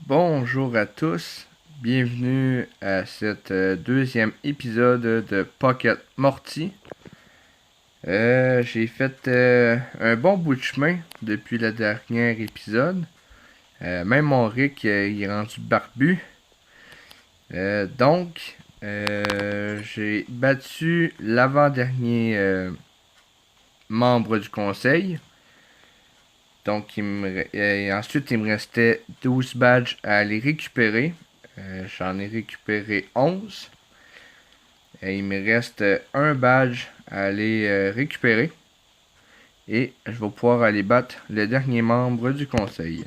Bonjour à tous, bienvenue à cet deuxième épisode de Pocket Morty. J'ai fait un bon bout de chemin depuis le dernier épisode. Même mon Rick il est rendu barbu. J'ai battu l'avant-dernier membre du conseil. Donc, ensuite, il me restait 12 badges à aller récupérer. J'en ai récupéré 11. Et il me reste un badge à aller récupérer. Et je vais pouvoir aller battre le dernier membre du conseil.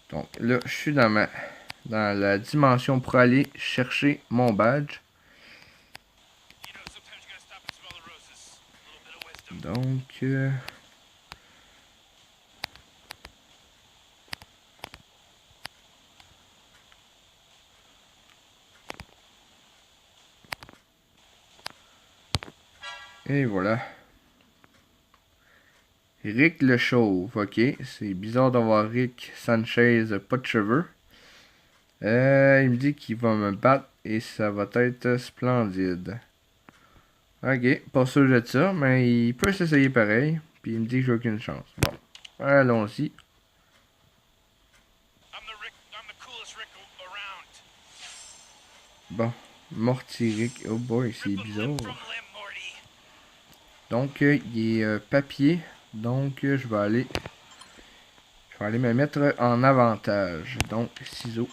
Donc là, je suis dans la dimension pour aller chercher mon badge. Donc... Et voilà. Rick le Chauve, ok. C'est bizarre d'avoir Rick Sanchez pas de cheveux. Il me dit qu'il va me battre et ça va être splendide. Ok, pas sûr de ça, mais il peut s'essayer pareil. Puis il me dit que j'ai aucune chance. Bon, allons-y. Bon, Morty Rick, oh boy, c'est bizarre. Donc, il est papier. Donc, je vais aller me mettre en avantage. Donc, ciseaux.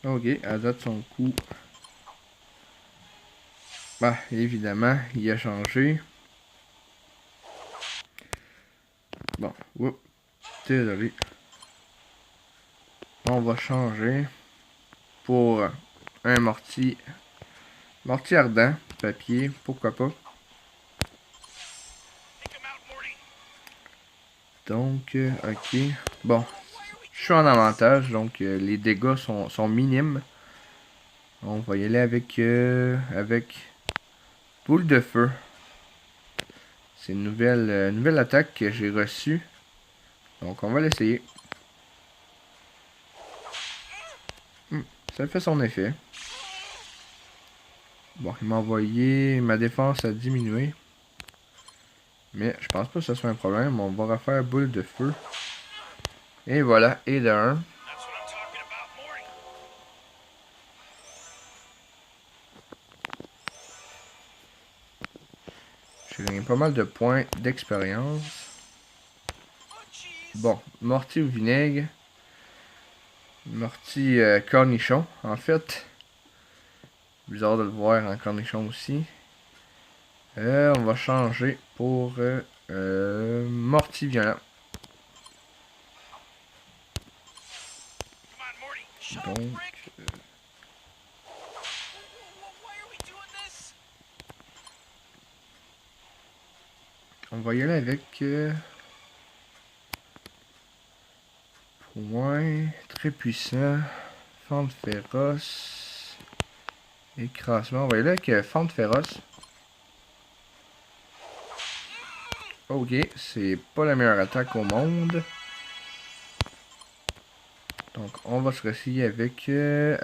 Ok, à date son coup. Bah, évidemment, il a changé. Bon, oups, désolé. On va changer pour un mortier ardent, papier, pourquoi pas. Donc, ok. Bon, je suis en avantage, donc les dégâts sont minimes. On va y aller avec boule de feu. C'est une nouvelle attaque que j'ai reçue. Donc, on va l'essayer. Ça fait son effet. Bon, il m'a envoyé... Ma défense a diminué. Mais je pense pas que ce soit un problème. On va refaire boule de feu. Et voilà, et de 1. J'ai gagné pas mal de points d'expérience. Bon, Morty au vinaigre. Morty cornichon, en fait. Bizarre de le voir en cornichon aussi. On va changer pour Morty violent. Donc, on va y aller avec point très puissant, fente féroce, écrasement. On va y aller avec fente féroce. Ok, c'est pas la meilleure attaque au monde. Donc on va se réessayer avec on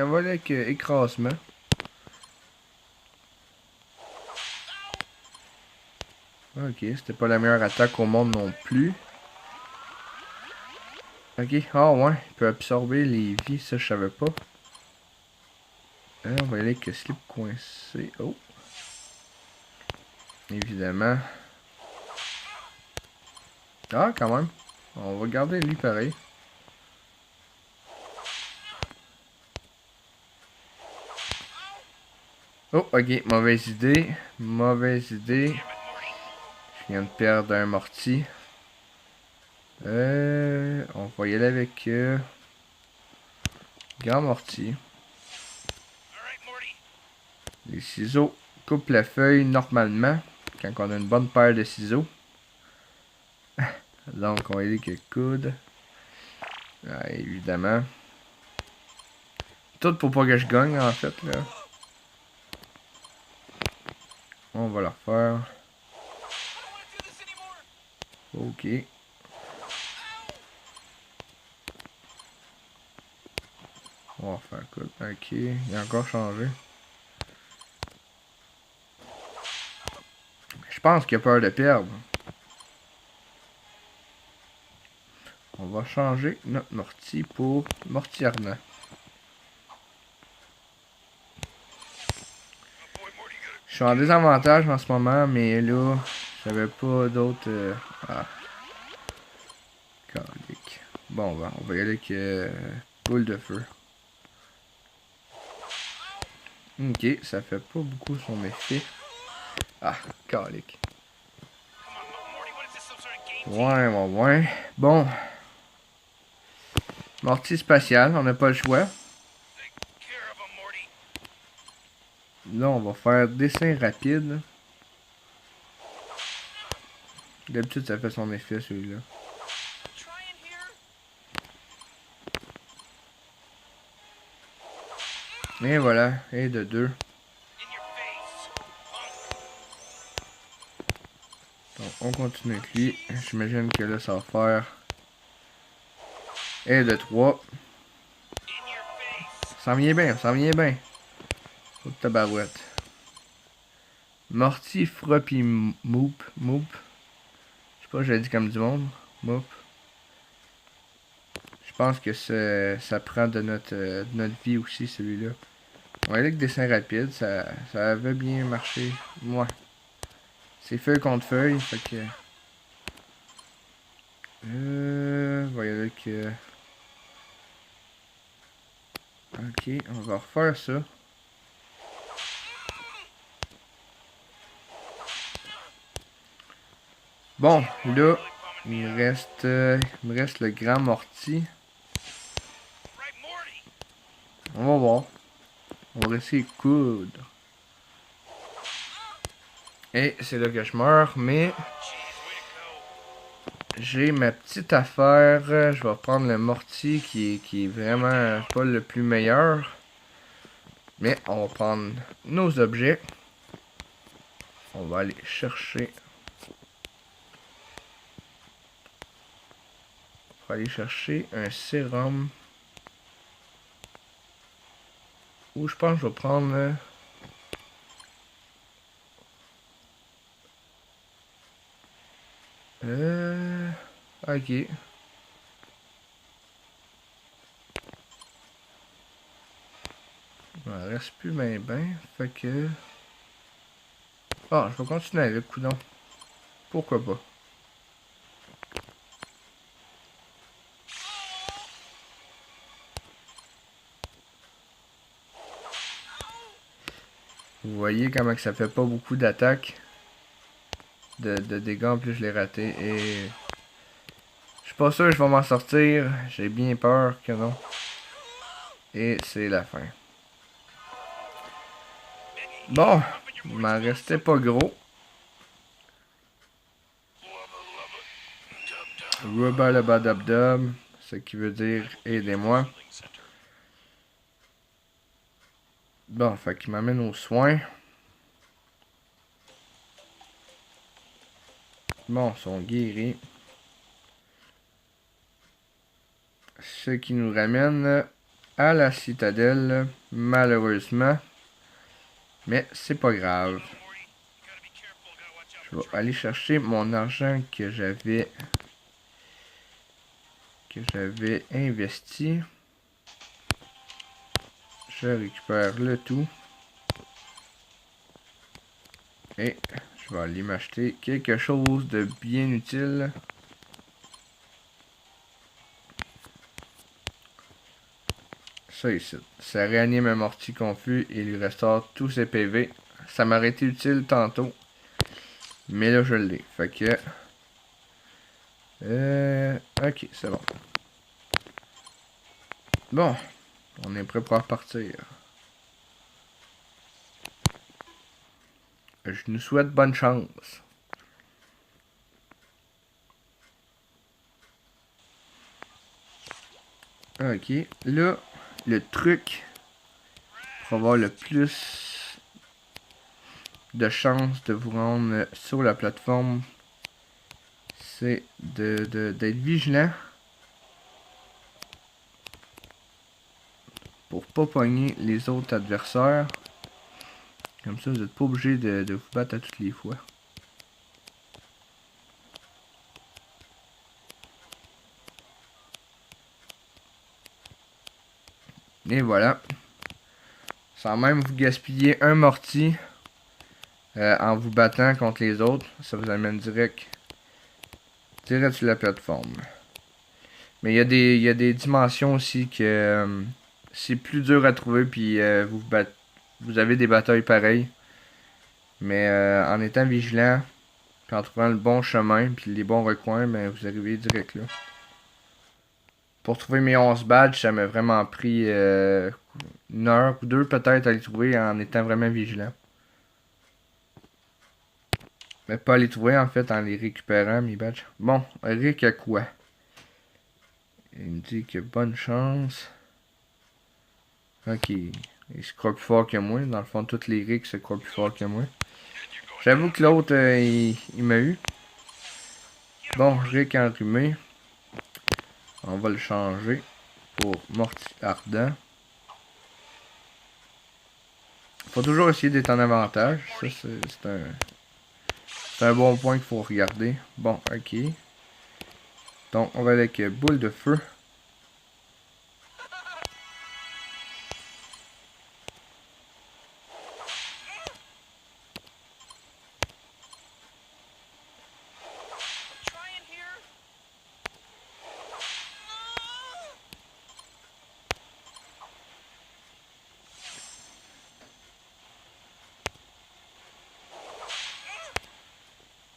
va aller avec écrasement. Ok, c'était pas la meilleure attaque au monde non plus. Ok, ah ouais, il peut absorber les vies, ça je savais pas. On va y aller avec slip coincé. Oh. Évidemment. Ah, quand même. On va garder lui pareil. Oh, ok, mauvaise idée. Mauvaise idée. Je viens de perdre un mortier. On va y aller avec grand mortier. Les ciseaux coupent la feuille normalement quand on a une bonne paire de ciseaux. Donc on va y aller avec le coude. Ah, évidemment. tout pour pas que je gagne, en fait, là. On va le refaire. Ok. On va refaire quoi? Ok. Il a encore changé. Je pense qu'il a peur de perdre. On va changer notre Morty pour Morty Arnat. Je suis en désavantage en ce moment, mais là, j'avais pas d'autres... Ah, calique. Bon, on va y aller avec boule de feu. Ok, ça fait pas beaucoup son effet. Ah, calique. Ouais. Bon. Morty spatial, on n'a pas le choix. Là, on va faire dessin rapide. D'habitude, ça fait son effet, celui-là. Et voilà, et de 2. Donc, on continue avec lui. J'imagine que là, ça va faire... Et de 3. Ça vient bien, ça vient bien. Oh, tabarouette. Morty, Frop et Moop. Je sais pas, j'ai dit comme du monde. Moop. Je pense que ça prend de notre vie aussi, celui-là. On va aller avec dessin rapide, ça avait bien marché. Ouais. C'est feuille contre feuille, fait que... on va y aller avec... Ok, on va refaire ça. Bon, là, il me reste le grand Morty. On va voir. On va essayer de coudre. Et c'est là que je meurs, mais... J'ai ma petite affaire. Je vais prendre le Morty qui est vraiment pas le plus meilleur. Mais on va prendre nos objets. On va aller chercher. On va aller chercher un sérum. Ou je pense que je vais prendre... Ok. Il m'en reste plus ben. Fait que... Ah, je vais continuer avec, coudon. Pourquoi pas. Vous voyez comment que ça fait pas beaucoup d'attaques. De dégâts, en plus je l'ai raté. Et... Je suis pas sûr que je vais m'en sortir. J'ai bien peur que non. Et c'est la fin. Bon, il m'en restait pas gros. Rubba-lubba-dub-dub, ce qui veut dire aidez-moi. Bon, fait qu'il m'amène aux soins. Bon, ils sont guéris. Ce qui nous ramène à la citadelle, malheureusement. Mais c'est pas grave. Je vais aller chercher mon argent que j'avais investi. Je récupère le tout. Et je vais aller m'acheter quelque chose de bien utile. Ça ici. Ça réanime un Morty confus et lui restaure tous ses PV. Ça m'aurait été utile tantôt. Mais là je l'ai. Fait que... ok, c'est bon. Bon. On est prêt pour repartir. Je nous souhaite bonne chance. Ok. Là, le truc va avoir le plus de chances de vous rendre sur la plateforme, c'est d'être vigilant pour pas pogner les autres adversaires. Comme ça, vous n'êtes pas obligé de vous battre à toutes les fois. Et voilà. Sans même vous gaspiller un mortier en vous battant contre les autres. Ça vous amène direct sur la plateforme. Mais il y a des dimensions aussi que c'est plus dur à trouver, puis vous avez des batailles pareilles. Mais en étant vigilant, puis en trouvant le bon chemin, puis les bons recoins, ben, vous arrivez direct là. Pour trouver mes 11 badges, ça m'a vraiment pris une heure ou deux peut-être à les trouver en étant vraiment vigilant. Mais pas à les trouver en fait en les récupérant mes badges. Bon, Rick a quoi? Il me dit que bonne chance. Ok, il se croit plus fort que moi. Dans le fond, tous les Rick se croient plus fort que moi. J'avoue que l'autre, il m'a eu. Bon, Rick enrhumé. On va le changer pour Morty Ardent. Faut toujours essayer d'être en avantage. Ça, c'est un bon point qu'il faut regarder. Bon, ok. Donc, on va aller avec Boule de Feu.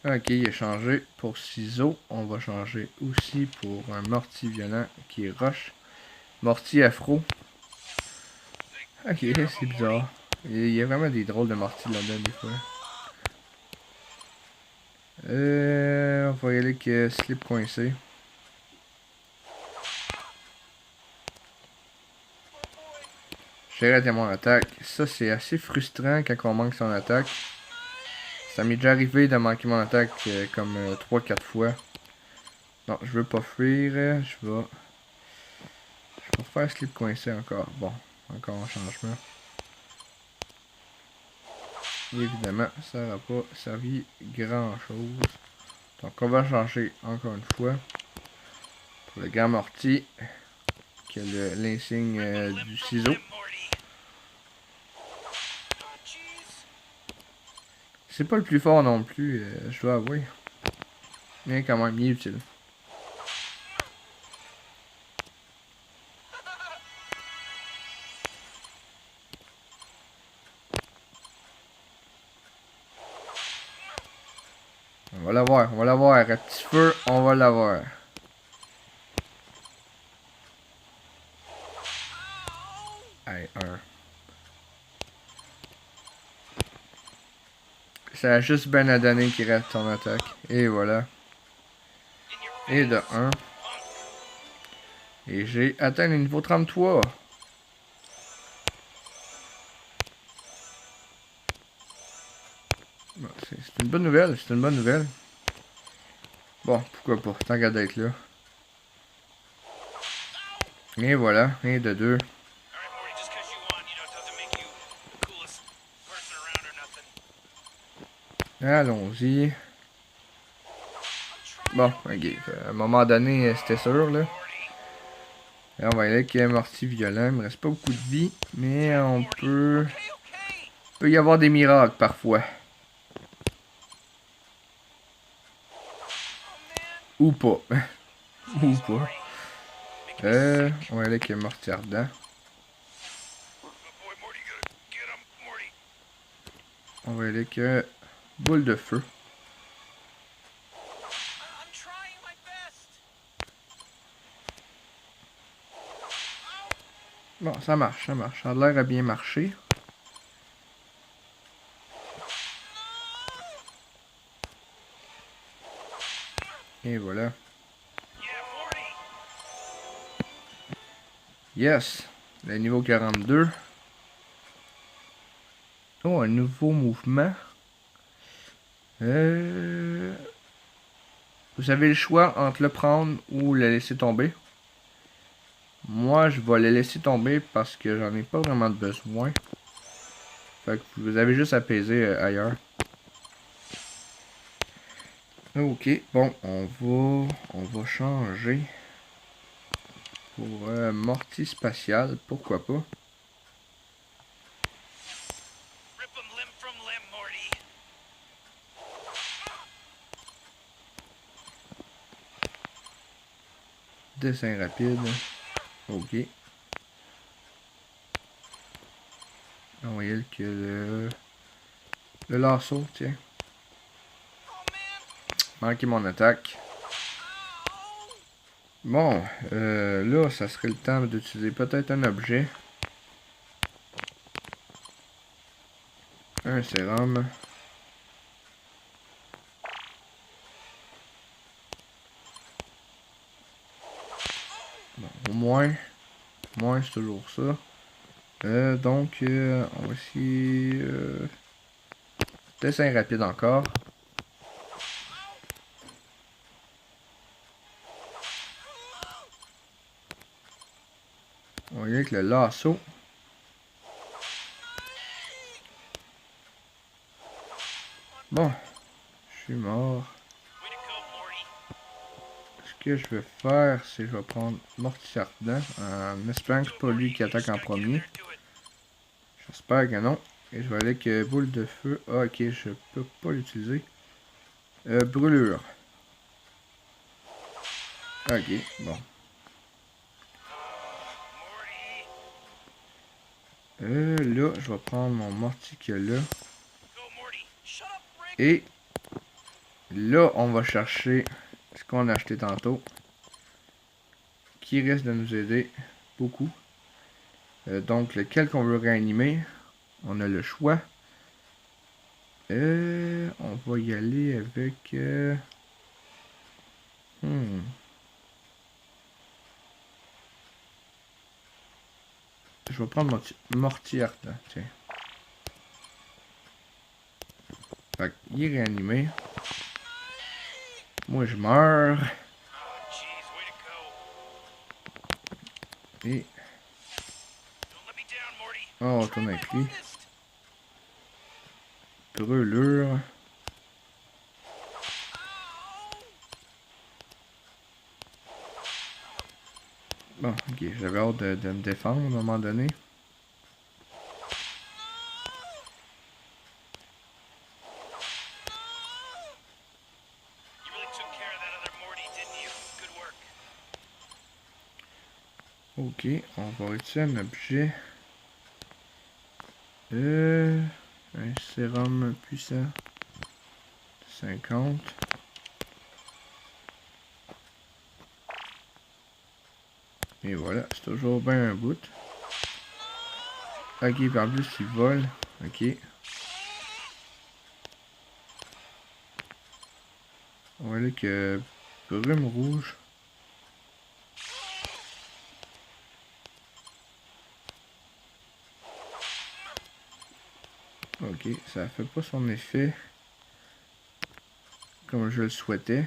Ok, il a changé pour ciseaux. On va changer aussi pour un mortier violent qui est roche. Mortier afro. Ok, c'est bizarre. Il y a vraiment des drôles de mortiers là-dedans des fois. On va y aller avec slip coincé. J'ai raté mon attaque. Ça, c'est assez frustrant quand on manque son attaque. Ça m'est déjà arrivé de manquer mon attaque comme 3-4 fois. Non, je veux pas fuir. Je vais faire slip coincé encore. Bon, encore un changement. Et évidemment, ça n'aura pas servi grand chose. Donc on va changer encore une fois. Pour le grand mortier. Qui a l'insigne du ciseau. C'est pas le plus fort non plus, je dois avouer. Mais quand même, il est utile. On va l'avoir. À petit feu, on va l'avoir. Allez, un. Ça a juste bien à donner qu'il reste son attaque. Et voilà. Et de 1. Et j'ai atteint le niveau 33. Bon, c'est une bonne nouvelle, c'est une bonne nouvelle. Bon, pourquoi pas, tant qu'à d'être là. Et voilà, et de 2. Allons-y. Bon, ok. À un moment donné, c'était sûr, là. Et on va aller avec Mortier violent. Il me reste pas beaucoup de vie, mais on peut... Il peut y avoir des miracles, parfois. Ou pas. Ou pas. On va aller avec Mortier ardent. On va aller avec Boule de Feu. Bon, ça marche, ça marche. Ça a l'air à bien marcher. Et voilà. Yes. Le niveau 42. Oh, un nouveau mouvement. Vous avez le choix entre le prendre ou le laisser tomber. Moi, je vais le laisser tomber parce que j'en ai pas vraiment de besoin. Fait que vous avez juste à peser ailleurs. Ok, bon, on va changer pour mortier spatial, pourquoi pas. Dessin rapide. Ok. On voyait que le lasso, tiens. Manqué mon attaque. Bon, là, ça serait le temps d'utiliser peut-être un objet. Un sérum. Bon, au moins c'est toujours ça. Donc, on va essayer... dessin rapide encore. On va y aller avec le lasso. Bon, je suis mort. Ce que je vais faire, c'est que je vais prendre Mortier Ardent en espérant que c'est pas lui qui attaque en premier. J'espère que non. Et je vais aller avec boule de feu. Ah, ok, je peux pas l'utiliser. Brûlure. Ok, bon. Là, je vais prendre mon mortier qu'il y a là. Et là, on va chercher ce qu'on a acheté tantôt. Qui risque de nous aider beaucoup. Donc, lequel qu'on veut réanimer. On a le choix. On va y aller avec... Je vais prendre mortier ardent, tiens. Fait qu'il est réanimé. Moi, je meurs. Et... oh, on retourne avec lui. Brûlure. Bon, ok, j'avais hâte de me défendre à un moment donné. Ok, on va utiliser un objet. Un sérum puissant. 50. Et voilà, c'est toujours bien un bout. Ok, puis en plus, il vole. Ok. On va aller que brume rouge. Ok, ça fait pas son effet comme je le souhaitais.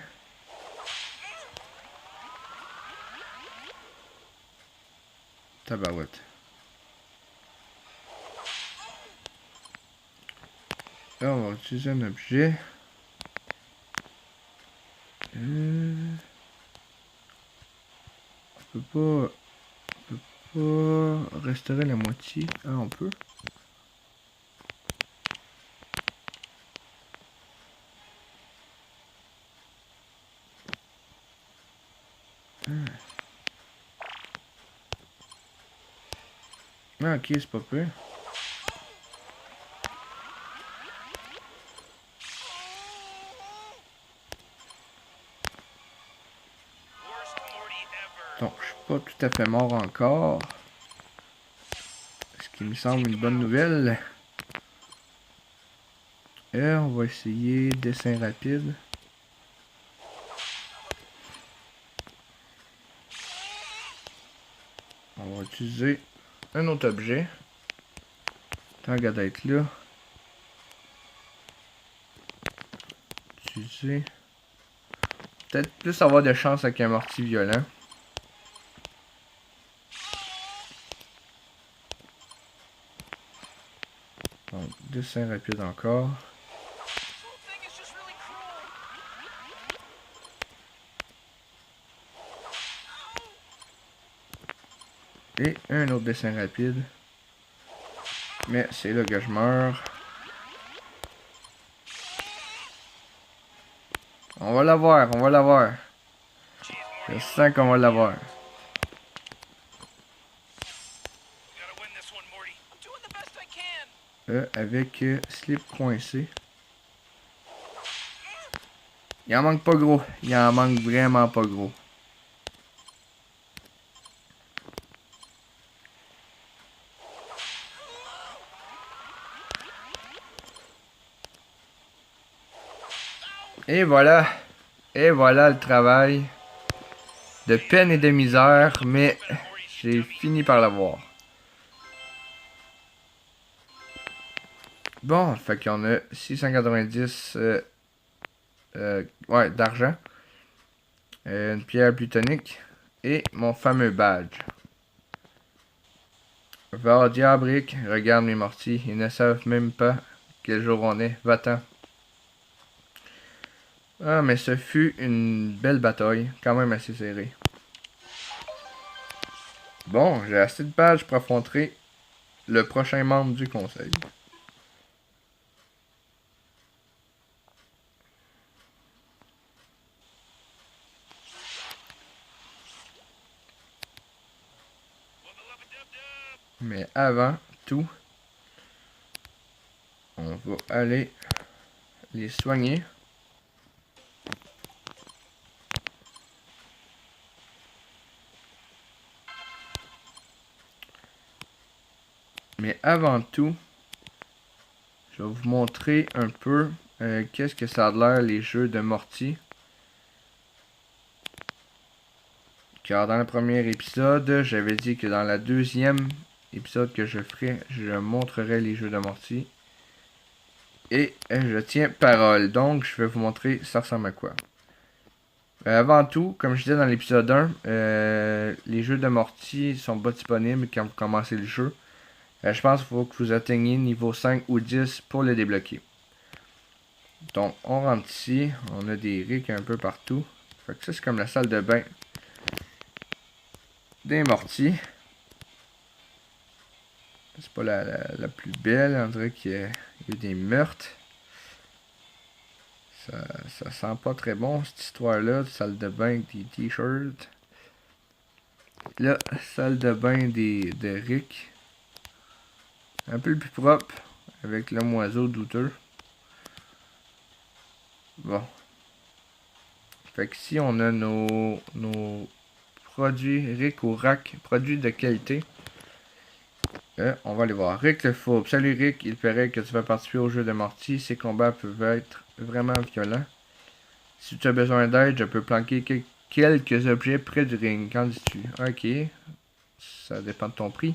Tabarouette. Là, on va utiliser un objet. On peut pas restaurer la moitié. Ah, on peut. Ah, ok, c'est pas peu. Donc, je suis pas tout à fait mort encore. Ce qui me semble une bonne nouvelle. Et on va essayer dessin rapide. On va utiliser un autre objet. Tant qu'à d'être là. utiliser. Peut-être plus avoir de chance avec un mortier violent. Donc, dessin rapide encore. Et un autre dessin rapide. Mais c'est là que je meurs. On va l'avoir, on va l'avoir. Je sens qu'on va l'avoir. Avec slip coincé. Il en manque pas gros. Il en manque vraiment pas gros. Et voilà. Et voilà le travail. De peine et de misère, mais j'ai fini par l'avoir. Bon, fait qu'on a 690 ouais, d'argent. Une pierre plutonique. Et mon fameux badge. Va diabrique, regarde mes mortiers. Ils ne savent même pas quel jour on est. Va-t'en. Ah, mais ce fut une belle bataille. Quand même assez serrée. Bon, j'ai assez de badges pour affronter le prochain membre du conseil. Mais avant tout, on va aller les soigner. Mais avant tout, je vais vous montrer un peu qu'est-ce que ça a l'air les jeux de Morty. Car dans le premier épisode, j'avais dit que dans la deuxième épisode que je ferai, je montrerai les jeux de Morty. Et je tiens parole, donc je vais vous montrer ça ressemble à quoi. Avant tout, comme je disais dans l'épisode 1, les jeux de Morty sont pas disponibles quand vous commencez le jeu. Je pense qu'il faut que vous atteigniez niveau 5 ou 10 pour le débloquer. Donc on rentre ici, on a des ricks un peu partout. Fait que ça c'est comme la salle de bain des Morty. C'est pas la plus belle, on dirait qu'il y a eu des meurtres. Ça sent pas très bon cette histoire-là, salle de bain avec des t-shirts. Là, salle de bain de Rick. Un peu le plus propre, avec l'homme oiseau douteux. Bon. Fait que ici, on a nos produits Rick au rack, produits de qualité. On va aller voir. Rick le Fourbe. Salut Rick, il paraît que tu vas participer au jeu de Morty. Ces combats peuvent être vraiment violents. Si tu as besoin d'aide, je peux planquer quelques objets près du ring. Qu'en dis-tu? Ok. Ça dépend de ton prix.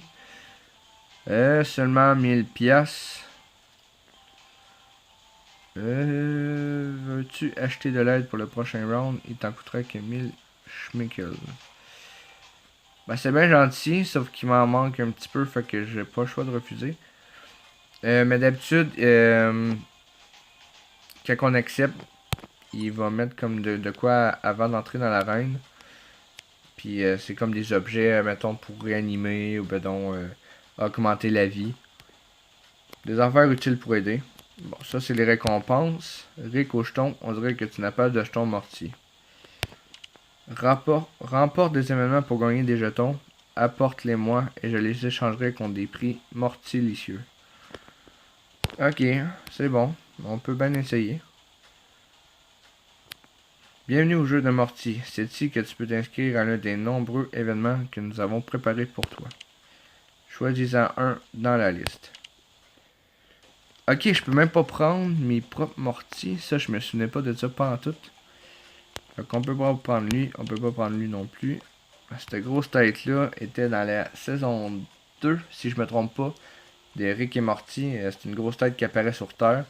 Seulement 1000 piastres. Veux-tu acheter de l'aide pour le prochain round? Il t'en coûterait que 1000 schmickel. Ben, c'est bien gentil, sauf qu'il m'en manque un petit peu, fait que j'ai pas le choix de refuser. Mais d'habitude, quand on accepte, il va mettre comme de quoi avant d'entrer dans l'arène. Puis c'est comme des objets, mettons, pour réanimer ou ben donc augmenter la vie. Des affaires utiles pour aider. Bon, ça c'est les récompenses. Rick au jeton, on dirait que tu n'as pas de jeton mortier. Remporte des événements pour gagner des jetons. Apporte-les-moi et je les échangerai contre des prix mortilicieux. Ok, c'est bon. On peut bien essayer. Bienvenue au jeu de Morty. C'est ici que tu peux t'inscrire à l'un des nombreux événements que nous avons préparés pour toi. Choisis-en un dans la liste. Ok, je peux même pas prendre mes propres Morty. Ça, je me souvenais pas de ça pantoute. Donc on peut pas prendre lui, on peut pas prendre lui non plus. Cette grosse tête-là était dans la saison 2, si je me trompe pas, de Rick et Morty. C'est une grosse tête qui apparaît sur Terre.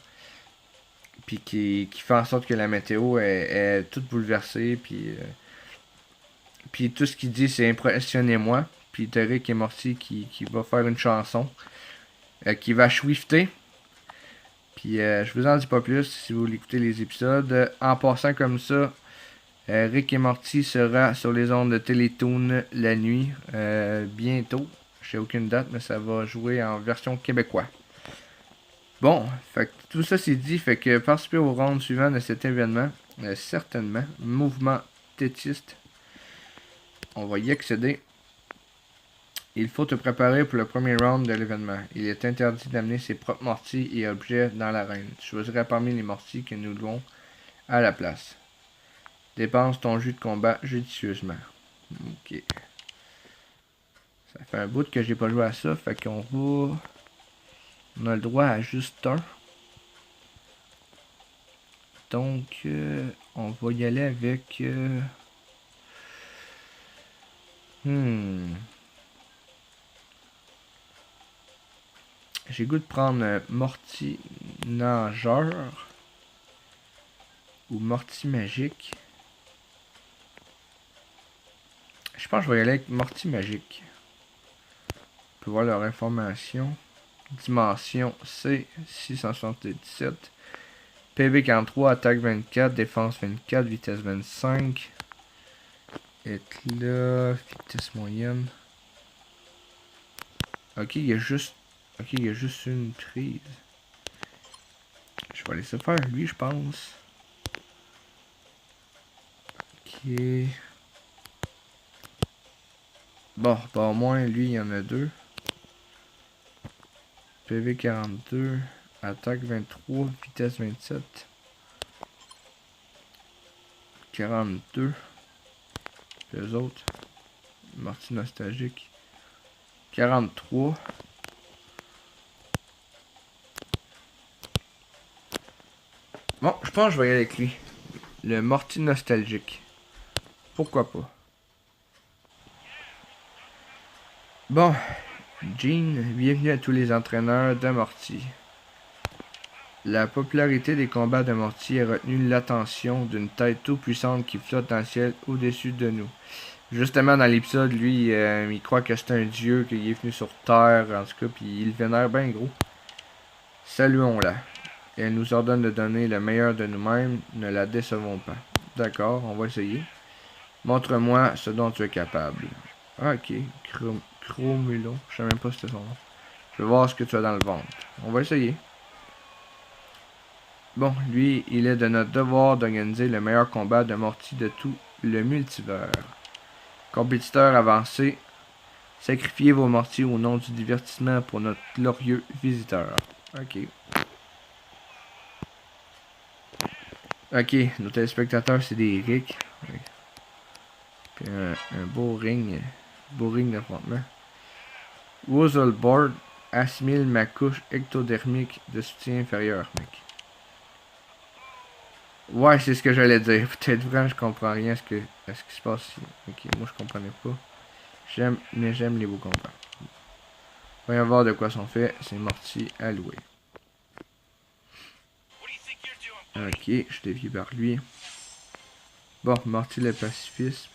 Puis qui fait en sorte que la météo est toute bouleversée. Puis tout ce qu'il dit, c'est impressionnez-moi. Puis t'as Rick et Morty qui va faire une chanson. Qui va swifter. Puis je vous en dis pas plus si vous voulez écouter les épisodes. En passant comme ça, Rick et Morty sera sur les ondes de Télétoon la nuit. Bientôt. Je sais aucune date, mais ça va jouer en version québécois. Bon, fait que tout ça c'est dit, fait que participer au round suivant de cet événement, certainement, mouvement tétiste, on va y accéder. Il faut te préparer pour le premier round de l'événement. Il est interdit d'amener ses propres mortiers et objets dans l'arène. Tu choisiras parmi les mortiers que nous louons à la place. Dépense ton jus de combat judicieusement. Ok. Ça fait un bout que j'ai pas joué à ça, fait qu'on va... On a le droit à juste un. Donc, on va y aller avec... J'ai goût de prendre Morty Nageur ou Morty Magique. Je pense que je vais y aller avec Morty Magique. On peut voir leur information. Dimension C, 677. PV 43, attaque 24, défense 24, vitesse 25. Éclat, vitesse moyenne. Ok, il y a juste une prise. Je vais laisser faire lui, je pense. Ok. Bon, bah au moins lui, il y en a deux. PV 42, attaque 23, vitesse 27. 42. Puis eux autres. Morty nostalgique. 43. Bon, je pense que je vais y aller avec lui. Le Morty nostalgique. Pourquoi pas. Bon, Gene, bienvenue à tous les entraîneurs de Morty. La popularité des combats de Morty a retenu l'attention d'une tête tout puissante qui flotte dans le ciel au-dessus de nous. Justement, dans l'épisode, lui, il croit que c'est un dieu, qu'il est venu sur Terre, en tout cas, puis il le vénère bien gros. Saluons-la. Elle nous ordonne de donner le meilleur de nous-mêmes, ne la décevons pas. D'accord, on va essayer. Montre-moi ce dont tu es capable. Ah, ok, Chromulon, je sais même pas si c'était son nom. Je veux voir ce que tu as dans le ventre. On va essayer. Bon, lui, il est de notre devoir d'organiser le meilleur combat de Morty de tout le multivers. Compétiteurs avancés, sacrifiez vos mortiers au nom du divertissement pour notre glorieux visiteur. Ok. Ok, nos téléspectateurs, c'est des Rick. Oui. Puis un beau ring d'affrontement. Wuzzleboard assimile ma couche ectodermique de soutien inférieur, mec. Ouais, c'est ce que j'allais dire. Peut-être vraiment, je comprends rien à ce qui se passe ici. Ok, moi je comprenais pas. J'aime les beaux combats. Voyons voir de quoi sont faits. C'est Morty à louer. Ok, je dévie par lui. Bon, Morty le pacifiste.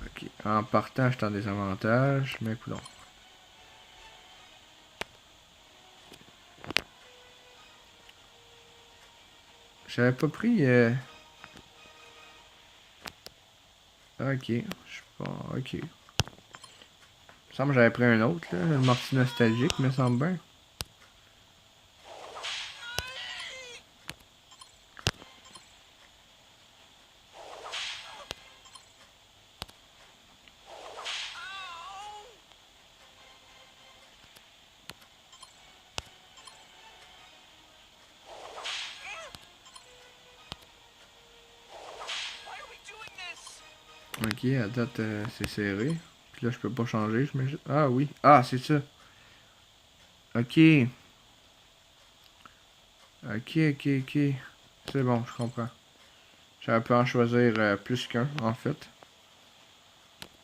Ok, en partant, je suis en désavantage. Mais coudonc. J'avais pas pris... Ok, je sais pas... Ok. Il me semble que j'avais pris un autre, là. Le Morty nostalgique, me semble bien. Ok, à date, c'est serré. Puis là, je peux pas changer, je mets... Ah oui. Ah, c'est ça. Ok. Ok. C'est bon, je comprends. J'aurais pu en choisir plus qu'un, en fait.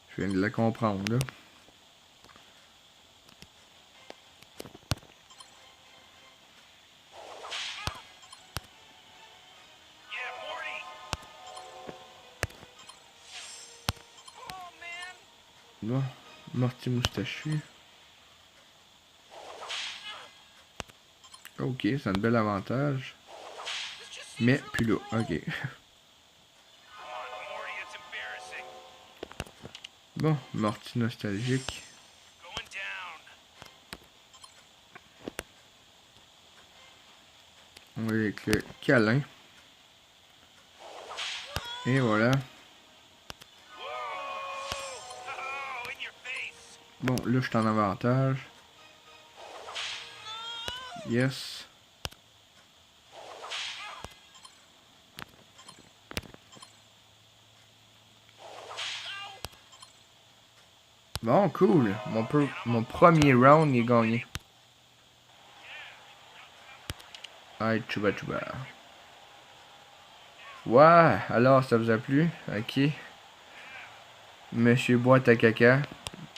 Je viens de le comprendre, là. Bon, Morty moustachu. Ok, c'est un bel avantage. Mais plus là, ok. Bon, Morty nostalgique. On va avec le câlin. Et voilà. Bon, là, je suis en avantage. Yes. Bon, cool. Mon premier round est gagné. Aïe, chouba chouba. Ouais, alors ça vous a plu? Ok. Monsieur Boîte à caca,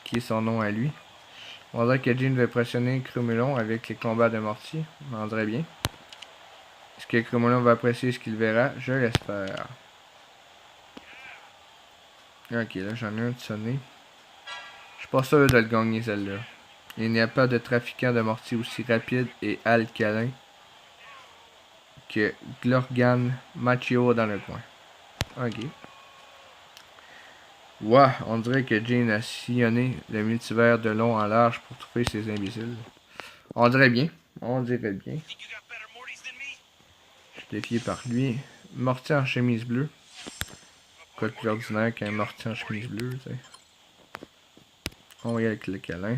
qui est son nom à lui. On dirait que Jean va impressionner Crumulon avec les combats de Morty. On dirait bien. Est-ce que Crumulon va apprécier ce qu'il verra? Je l'espère. Ok, là j'en ai un de sonné. Je suis pas sûr de le gagner celle-là. Il n'y a pas de trafiquant de Morty aussi rapide et alcalin que Glorgan Machio dans le coin. Ok. Ouais, on dirait que Jane a sillonné le multivers de long en large pour trouver ces imbéciles. On dirait bien. On dirait bien. Je suis défié par lui. Morty en chemise bleue. Quoi de plus ordinaire qu'un Morty en chemise bleue, tu sais. On va y aller avec le câlin.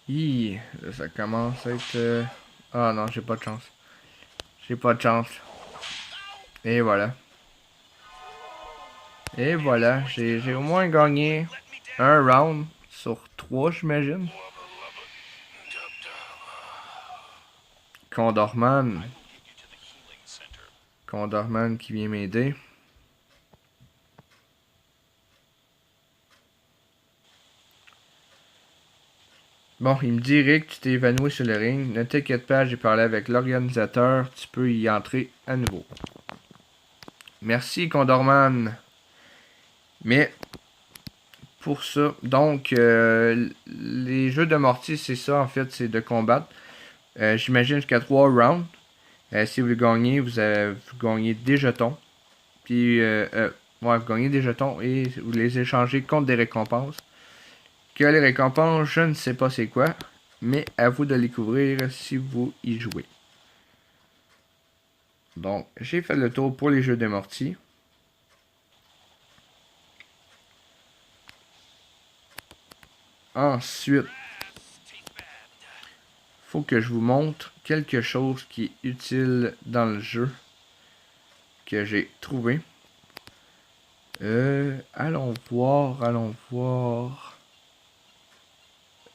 Hi, là, ça commence à être... Ah non, j'ai pas de chance. J'ai pas de chance. Et voilà. Et voilà, j'ai au moins gagné un round sur 3, j'imagine. Condorman. Condorman qui vient m'aider. Bon, il me dit Rick, tu t'es évanoui sur le ring. Ne t'inquiète pas, j'ai parlé avec l'organisateur. Tu peux y entrer à nouveau. Merci, Condorman. Mais, pour ça, donc, les jeux de Morty, c'est ça, en fait, c'est de combattre. J'imagine jusqu'à 3 rounds. Si vous gagnez, vous gagnez des jetons. Puis, ouais, vous gagnez des jetons et vous les échangez contre des récompenses. Que les récompenses, je ne sais pas c'est quoi. Mais à vous de les découvrir si vous y jouez. Donc, j'ai fait le tour pour les jeux de Morty. Ensuite, faut que je vous montre quelque chose qui est utile dans le jeu que j'ai trouvé. Allons voir, allons voir.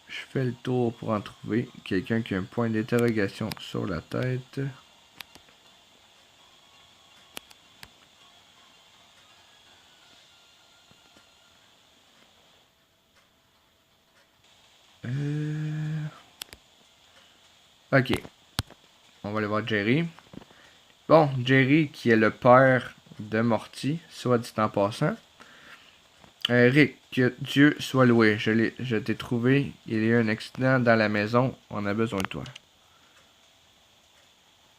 Je fais le tour pour en trouver. Quelqu'un qui a un point d'interrogation sur la tête. Ok. On va aller voir Jerry. Bon, Jerry qui est le père de Morty, soit dit en passant. Rick, que Dieu soit loué. Je t'ai trouvé. Il y a eu un accident dans la maison. On a besoin de toi.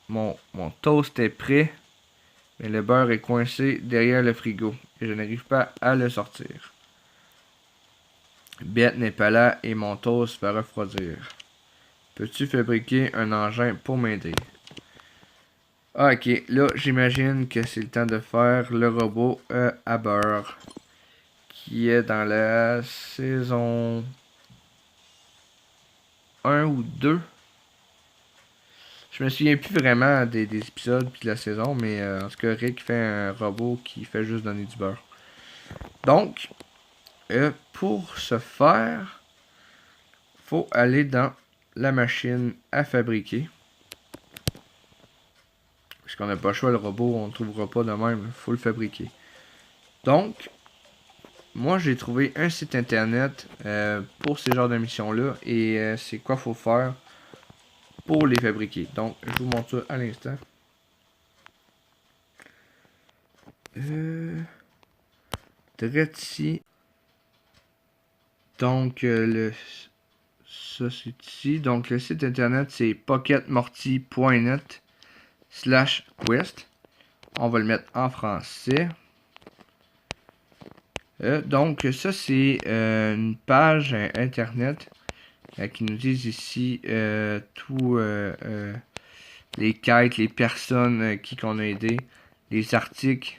Mon toast est prêt, mais le beurre est coincé derrière le frigo et je n'arrive pas à le sortir. Bette n'est pas là et mon toast va refroidir. Peux-tu fabriquer un engin pour m'aider? Ah, ok, là j'imagine que c'est le temps de faire le robot à beurre qui est dans la saison 1 ou 2. Je me souviens plus vraiment des épisodes puis de la saison, mais en tout cas, Rick fait un robot qui fait juste donner du beurre. Donc, pour ce faire, faut aller dans la machine à fabriquer. Parce qu'on n'a pas le choix, le robot, on ne le trouvera pas de même, il faut le fabriquer. Donc, moi j'ai trouvé un site internet pour ces genres de missions-là et c'est quoi faut faire pour les fabriquer. Donc, je vous montre ça à l'instant. Direct ici. Donc, ça c'est ici. Donc, le site internet c'est pocketmorty.net/quest. On va le mettre en français. Donc, ça c'est une page internet qui nous dit ici tous les quêtes, les personnes qui qu'on a aidé, les articles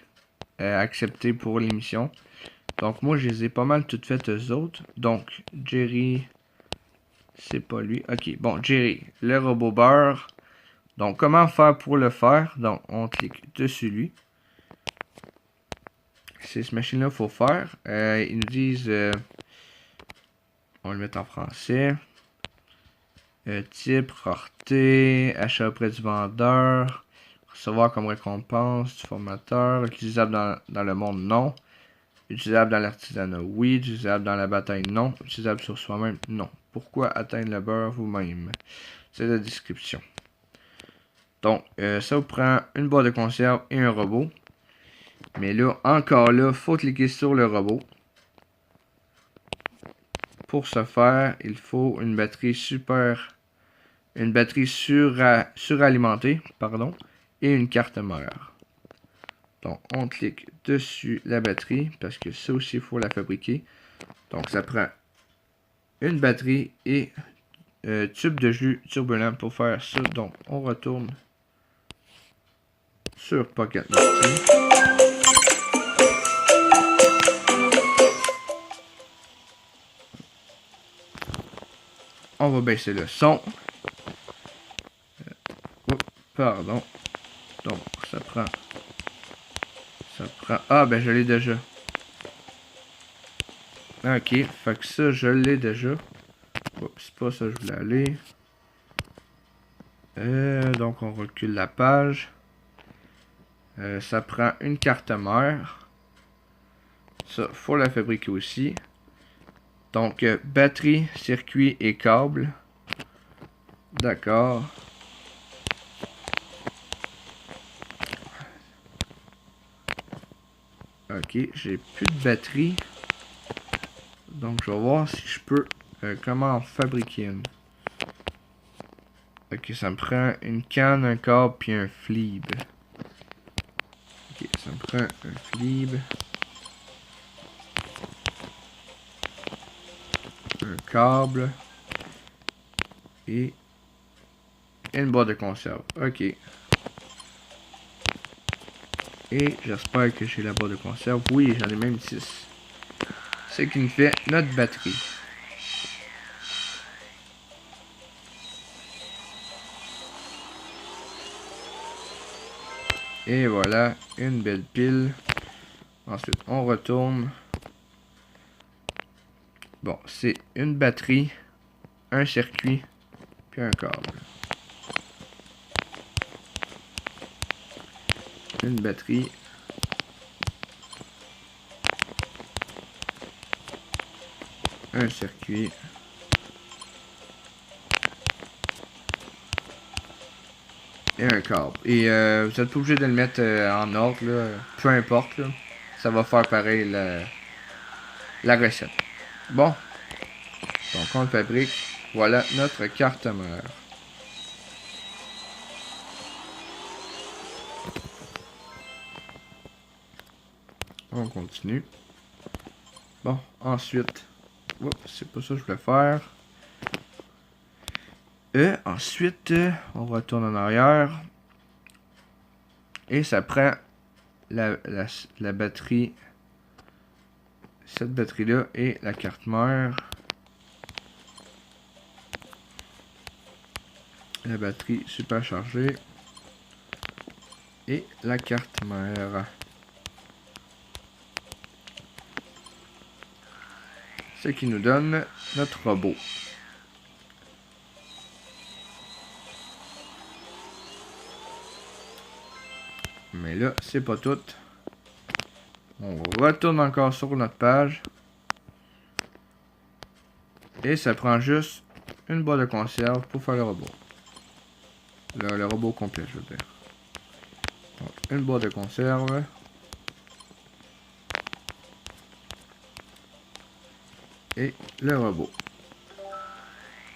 acceptés pour l'émission. Donc, moi, je les ai pas mal toutes faites eux autres. Donc, Jerry, c'est pas lui. Ok, bon, Jerry, le robot beurre. Donc, comment faire pour le faire? Donc, on clique dessus lui. C'est cette machine-là qu'il faut faire. Ils nous disent, on va le mettre en français. Type, rareté, achat auprès du vendeur, recevoir comme récompense du formateur, utilisable dans le monde, non. Utilisable dans l'artisanat, oui. Utilisable dans la bataille, non. Utilisable sur soi-même, non. Pourquoi atteindre le beurre vous-même? C'est la description. Donc, ça vous prend une boîte de conserve et un robot. Mais là, encore là, il faut cliquer sur le robot. Pour ce faire, il faut une batterie suralimentée, pardon, et une carte mère. Donc, on clique dessus la batterie, parce que ça aussi, il faut la fabriquer. Donc, ça prend une batterie et tube de jus turbulent pour faire ça. Donc, on retourne sur Pocket Morty. On va baisser le son. Pardon. Donc, ça prend... Ah, ben, je l'ai déjà. Ok, fait que ça, je l'ai déjà. Oups, c'est pas ça que je voulais aller. Donc, on recule la page. Ça prend une carte mère. Ça, faut la fabriquer aussi. Donc, batterie, circuit et câble. D'accord. Ok, j'ai plus de batterie. Donc, je vais voir si je peux comment en fabriquer une. Ok, ça me prend une canne, un câble, puis un flib. Ok, ça me prend un flib. Un câble. Et une boîte de conserve. Ok. Et j'espère que j'ai la boîte de conserve. Oui, j'en ai même 6. Ce qui nous fait notre batterie. Et voilà, une belle pile. Ensuite, on retourne. Bon, c'est une batterie, un circuit, puis un câble. Une batterie. Un circuit. Et un câble. Et vous êtes pas obligé de le mettre en ordre, là. Peu importe, là. Ça va faire pareil la recette. Bon. Donc on le fabrique. Voilà notre carte mère. On continue. Bon, ensuite. Oups, c'est pas ça que je voulais faire. Ensuite, on retourne en arrière. Et ça prend la batterie. Cette batterie-là et la carte mère. La batterie super chargée. Et la carte mère. Ce qui nous donne notre robot. Mais là, c'est pas tout. On retourne encore sur notre page. Et ça prend juste une boîte de conserve pour faire le robot. Le robot complet, je veux dire. Donc, une boîte de conserve. Et le robot.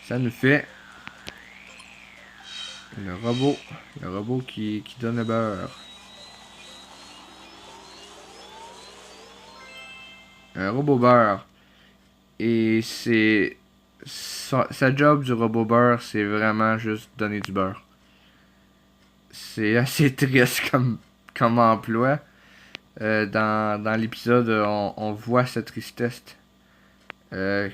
Ça nous fait le robot qui donne le beurre. Un robot beurre. Et c'est... Sa job du robot beurre, c'est vraiment juste donner du beurre. C'est assez triste comme emploi. Dans l'épisode, on voit cette tristesse.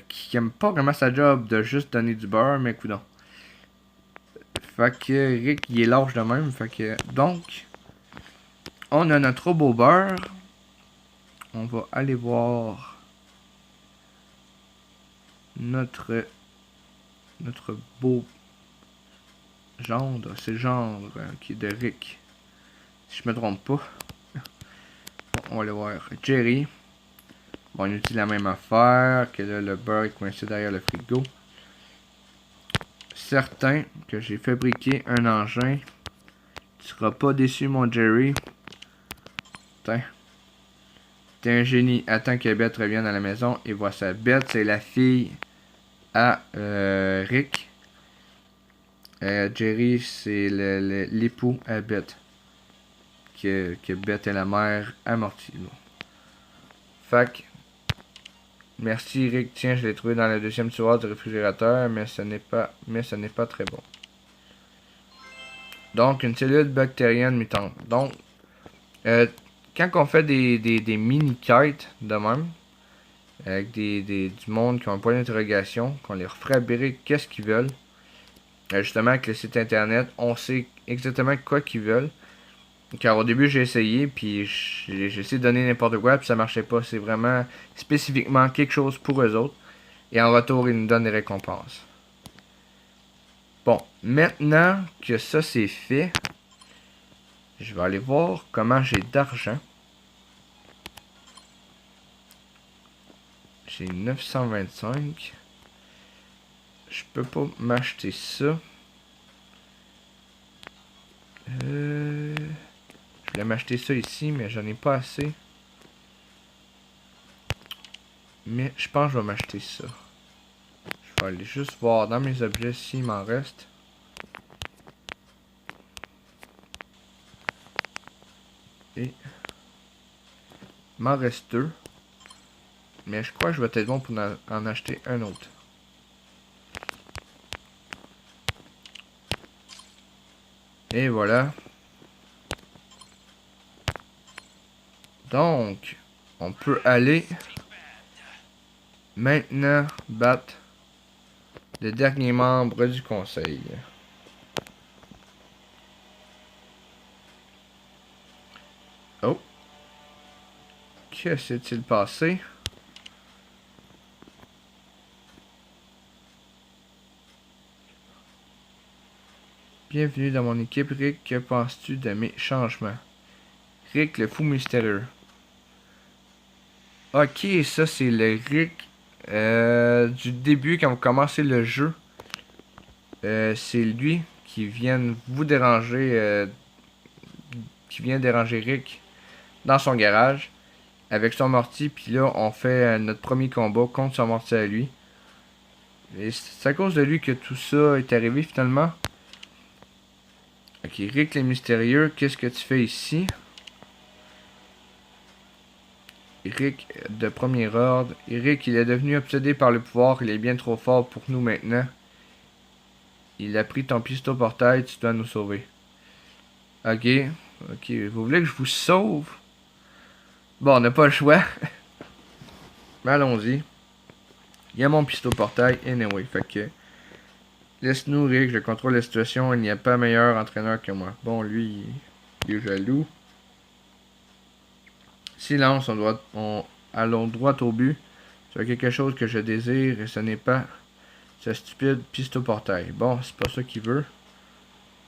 Qui aime pas vraiment sa job de juste donner du beurre, mais coudonc. Fait que Rick, il est lâche de même. Fait que, donc, on a notre robot beurre. On va aller voir notre beau gendre. C'est le gendre qui est de Rick. Si je me trompe pas. On va aller voir Jerry. Bon, on utilise la même affaire. Que là, le beurre est coincé derrière le frigo. Certain que j'ai fabriqué un engin. Tu seras pas déçu, mon Jerry. Putain. T'es un génie. Attends que Beth revienne à la maison et voit ça. Beth, c'est la fille à Rick. Jerry, c'est l'époux à Beth. Que Beth est la mère à Morty. Fait. Merci Rick, tiens, je l'ai trouvé dans le deuxième tiroir du réfrigérateur, mais ce n'est pas très bon. Donc, une cellule bactérienne mutante. Donc, quand on fait des mini-kites de même, avec du monde qui ont un point d'interrogation, qu'on les refabrique qu'est-ce qu'ils veulent, justement avec le site internet, on sait exactement quoi qu'ils veulent. Car au début j'ai essayé, puis j'ai essayé de donner n'importe quoi, puis ça marchait pas. C'est vraiment spécifiquement quelque chose pour eux autres. Et en retour, ils nous donnent des récompenses. Bon, maintenant que ça c'est fait, je vais aller voir comment j'ai d'argent. J'ai 925. Je peux pas m'acheter ça. Je voulais m'acheter ça ici, mais j'en ai pas assez. Mais je pense que je vais m'acheter ça. Je vais aller juste voir dans mes objets s'il m'en reste. Et il m'en reste 2. Mais je crois que je vais être bon pour en acheter un autre. Et voilà. Donc, on peut aller maintenant battre le dernier membre du conseil. Oh. Que s'est-il passé? Bienvenue dans mon équipe, Rick. Que penses-tu de mes changements? Rick, le fou mystérieux. Ok, ça c'est le Rick du début quand vous commencez le jeu. C'est lui qui vient vous déranger, qui vient déranger Rick dans son garage avec son Morty. Puis là, on fait notre premier combat contre son Morty à lui. Et c'est à cause de lui que tout ça est arrivé finalement. Ok, Rick le mystérieux, qu'est-ce que tu fais ici? Rick de premier ordre. Rick, il est devenu obsédé par le pouvoir. Il est bien trop fort pour nous maintenant. Il a pris ton pistolet portail. Tu dois nous sauver. Ok. Ok. Vous voulez que je vous sauve? Bon, on n'a pas le choix. Mais allons-y. Il y a mon pistolet portail. Anyway. Fait que. Laisse-nous, Rick. Je contrôle la situation. Il n'y a pas meilleur entraîneur que moi. Bon, lui, il est jaloux. Silence. Allons droit au but. Tu as quelque chose que je désire et ce n'est pas ce stupide pistoportail. Bon, c'est pas ça qu'il veut.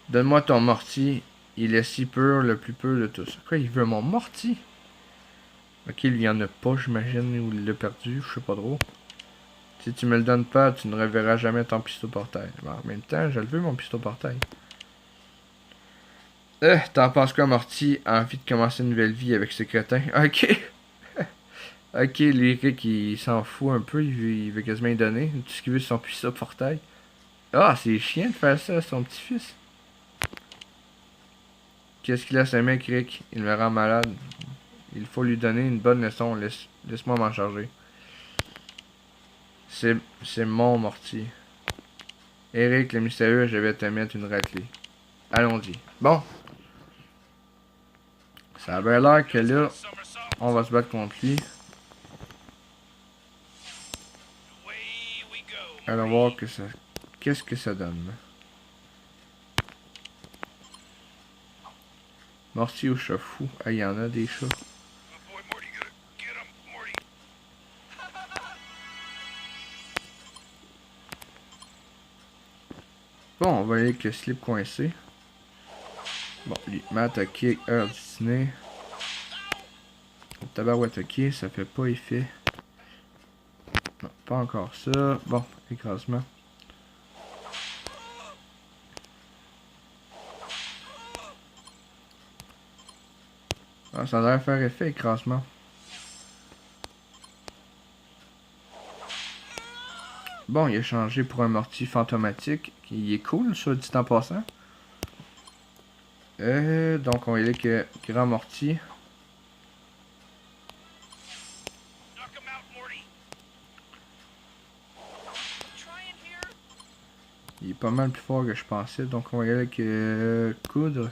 Donne-moi ton mortier. Il est si pur, le plus pur de tous. Quoi, il veut mon mortier? Ok, il y en a pas, j'imagine, ou il l'a perdu, je sais pas trop. Si tu me le donnes pas, tu ne reverras jamais ton pistoportail. Bon, en même temps, je le veux, mon pistoportail. T'en penses quoi, Morty? Envie de commencer une nouvelle vie avec ce crétin? Ok. Ok, lui, Rick, il s'en fout un peu, il veut quasiment y donner. Tout ce qu'il veut, c'est son pistoportail. Ah, c'est chiant de faire ça à son petit-fils. Qu'est-ce qu'il a, ce mec, Rick? Il me rend malade. Il faut lui donner une bonne leçon. Laisse-moi m'en charger. C'est mon Morty. Eric, le mystérieux, je vais te mettre une raclée. Allons-y. Bon. Ça avait l'air que là, on va se battre contre lui. Allons voir que ça... Qu'est-ce que ça donne. Morty au chat fou. Ah, il y en a des chats. Bon, on va aller avec le slip coincé. Bon, lui m'a attaqué heure du dîner. Tabarouette, ok, ça fait pas effet. Non, pas encore ça. Bon, écrasement. Ah, ça a l'air de faire effet, écrasement. Bon, il a changé pour un mortier fantomatique. Il est cool, ça, dit en passant. Donc on va y aller que grand mortier. Il est pas mal plus fort que je pensais, donc on va y aller avec coudre.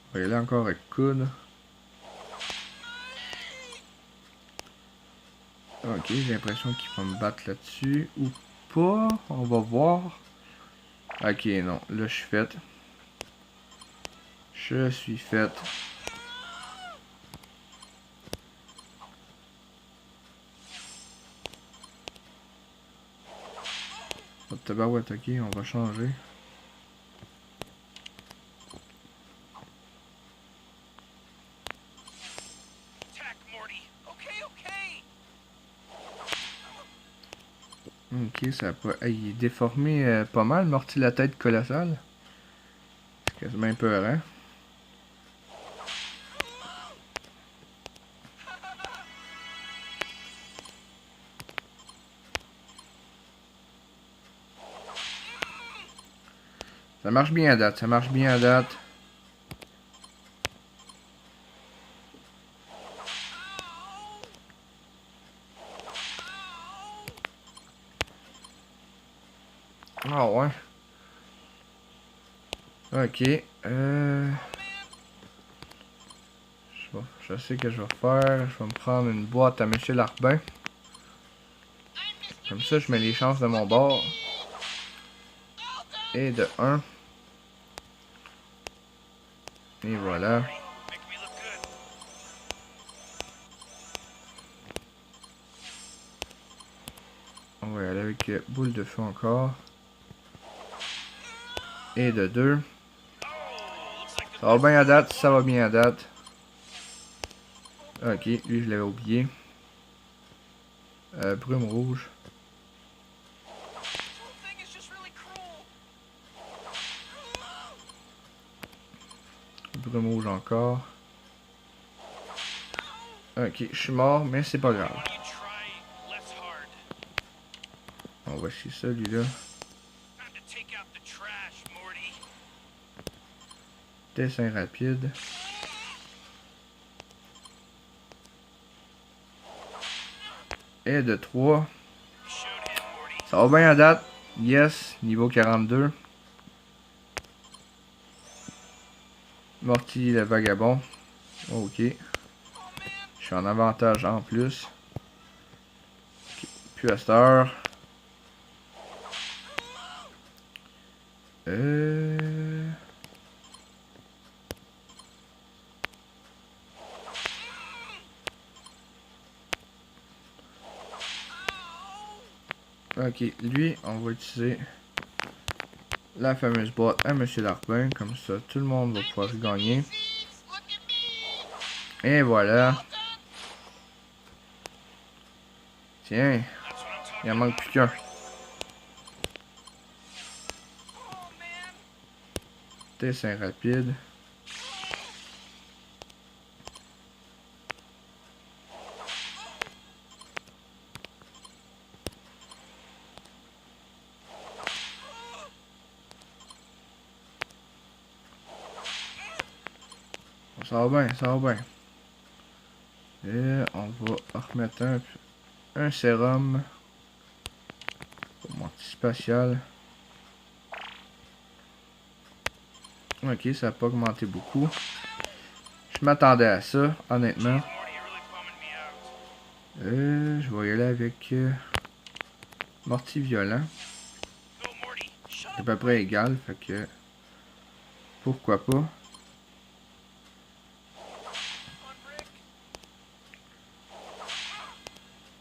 On va y aller encore avec coudre. Ok, j'ai l'impression qu'il va me battre là-dessus. Ou pas, on va voir. Ok, non, là je suis faite. Je suis faite. Oh, tabarouette, ok, on va changer. Ok, ça a pas... Hey, il est déformé pas mal, Morty la tête colossale. C'est quasiment épeurant. Ça marche bien à date, ça marche bien à date. Ah ouais. Ok. Je sais que je vais faire. Je vais me prendre une boîte à Monsieur Larbin. Comme ça, je mets les chances de mon bord. Et de 1. Et voilà. On va y aller avec boule de feu encore. Et de 2. Ça va bien à date, ça va bien à date. Ok, lui je l'avais oublié. Brume rouge. Brume rouge encore. Ok, je suis mort, mais c'est pas grave. On va chier celui-là. Dessin rapide. Et de 3. Ça va bien à date. Yes, niveau 42. Morty le vagabond. Ok. Je suis en avantage en plus. Okay. Puis à cette heure. Euh... Ok, lui, on va utiliser la fameuse boîte à Monsieur Larbin. Comme ça, tout le monde va pouvoir gagner. Et voilà. Tiens, il en manque plus qu'un. Dessin rapide. Ça va bien, ça va bien. Et on va remettre un sérum pour mon petit spatial. Ok, ça n'a pas augmenté beaucoup. Je m'attendais à ça, honnêtement. Je vais y aller avec Morty Violent. C'est à peu près égal, fait que pourquoi pas.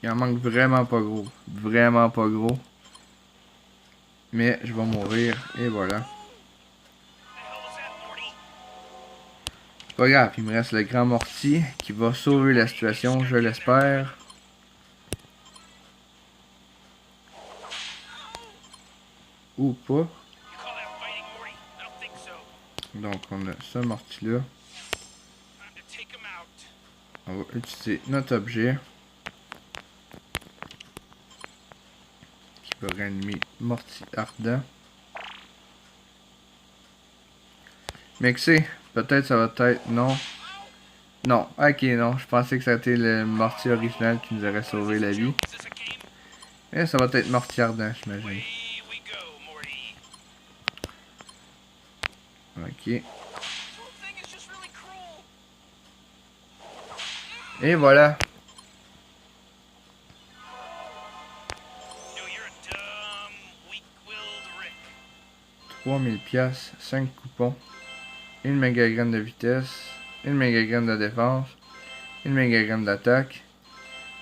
Il en manque vraiment pas gros. Vraiment pas gros. Mais je vais mourir. Et voilà. Pas grave, il me reste le grand Morty qui va sauver la situation, je l'espère. Ou pas. Donc on a ce Morty là. On va utiliser notre objet. Qui va réanimer Morty ardent. Mais que c'est, peut-être ça va être... Non. Non, ok, non. Je pensais que c'était le Morty original qui nous aurait sauvé la vie. Et ça va être Morty ardent, j'imagine. Ok. Et voilà. 3000 pièces, 5 coupons, une méga graine de vitesse, une méga graine de défense, une méga graine d'attaque,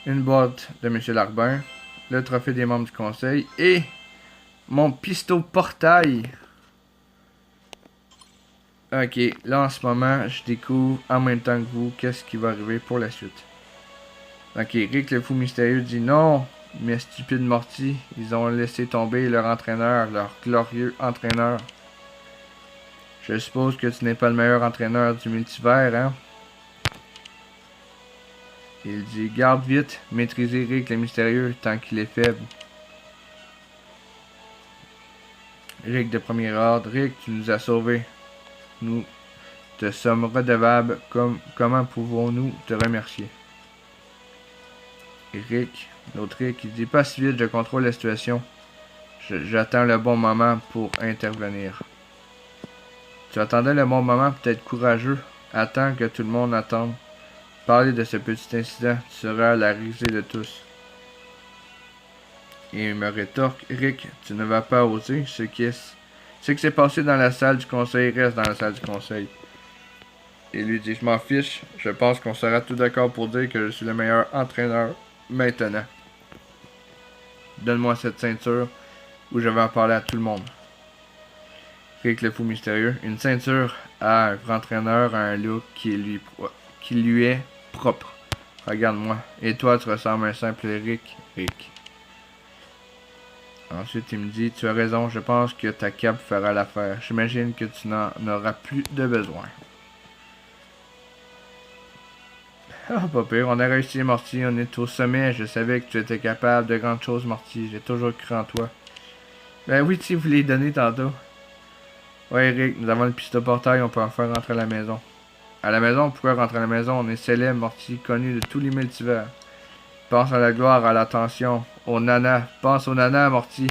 une boîte de Monsieur Larbin, le trophée des membres du conseil et mon pistolet portail. Ok, là en ce moment, je découvre en même temps que vous qu'est-ce qui va arriver pour la suite. Ok, Rick le fou mystérieux dit non, mais stupide Morty, ils ont laissé tomber leur entraîneur, leur glorieux entraîneur. Je suppose que tu n'es pas le meilleur entraîneur du multivers, hein? Il dit, garde vite, maîtrisez Rick le mystérieux tant qu'il est faible. Rick de premier ordre, Rick, tu nous as sauvés. Nous te sommes redevables. Comment pouvons-nous te remercier? Et Rick, l'autre Rick, il dit, pas si vite, je contrôle la situation. J'attends le bon moment pour intervenir. Tu attendais le bon moment pour être courageux. Attends que tout le monde attende. Parler de ce petit incident, tu seras la risée de tous. Et il me rétorque, Rick, tu ne vas pas oser. Ce qui s'est passé dans la salle du conseil reste dans la salle du conseil. Et lui dit, je m'en fiche, je pense qu'on sera tout d'accord pour dire que je suis le meilleur entraîneur maintenant. Donne-moi cette ceinture où je vais en parler à tout le monde. Rick le fou mystérieux, une ceinture à un vrai entraîneur, a un look qui lui est propre. Regarde-moi. Et toi, tu ressembles à un simple Rick. Ensuite, il me dit, tu as raison, je pense que ta cape fera l'affaire. J'imagine que tu n'en auras plus de besoin. Ah, pas pire, on a réussi, Morty, on est au sommet. Je savais que tu étais capable de grandes choses, Morty. J'ai toujours cru en toi. Ben oui, tu vous l'ai donné tantôt. Ouais, Rick, nous avons le pistolet portail, on peut en faire rentrer à la maison. À la maison, pourquoi rentrer à la maison? On est célèbre, Morty, connu de tous les multivers. Pense à la gloire, à l'attention, au nana. Pense au nana, Morty.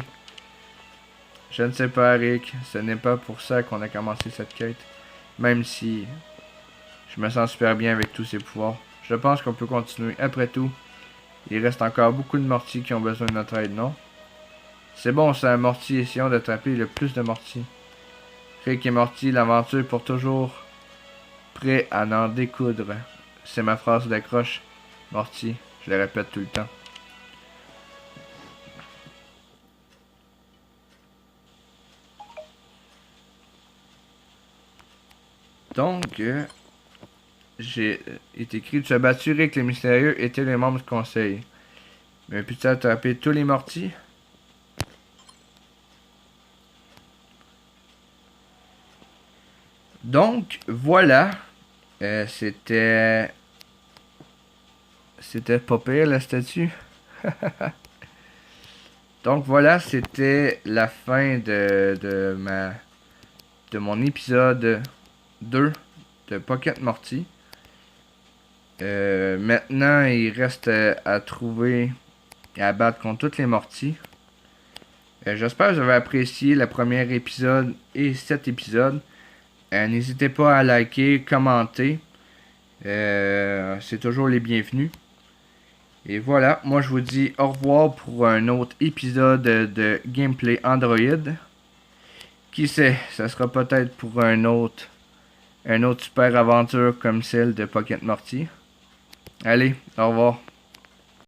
Je ne sais pas, Rick. Ce n'est pas pour ça qu'on a commencé cette quête. Même si je me sens super bien avec tous ces pouvoirs. Je pense qu'on peut continuer. Après tout, il reste encore beaucoup de Morty qui ont besoin de notre aide, non? C'est bon ça, Morty. Essayons d'attraper le plus de Morty. Rick et Morty, l'aventure pour toujours, prêt à n'en découdre. C'est ma phrase d'accroche, Morty. Je la répète tout le temps. Donc, j'ai été écrit, tu as battu Rick le mystérieux et tous les membres du conseil. Mais puis tu as attrapé tous les Morty? Donc, voilà. C'était pas pire la statue. Donc voilà, c'était la fin de mon épisode 2 de Pocket Morty. Maintenant, il reste à trouver et à battre contre toutes les Morty. J'espère que vous avez apprécié le premier épisode et cet épisode. N'hésitez pas à liker, commenter. C'est toujours les bienvenus. Et voilà, moi je vous dis au revoir pour un autre épisode de Gameplay Android. Qui sait, ça sera peut-être pour un autre super aventure comme celle de Pocket Morty. Allez, au revoir.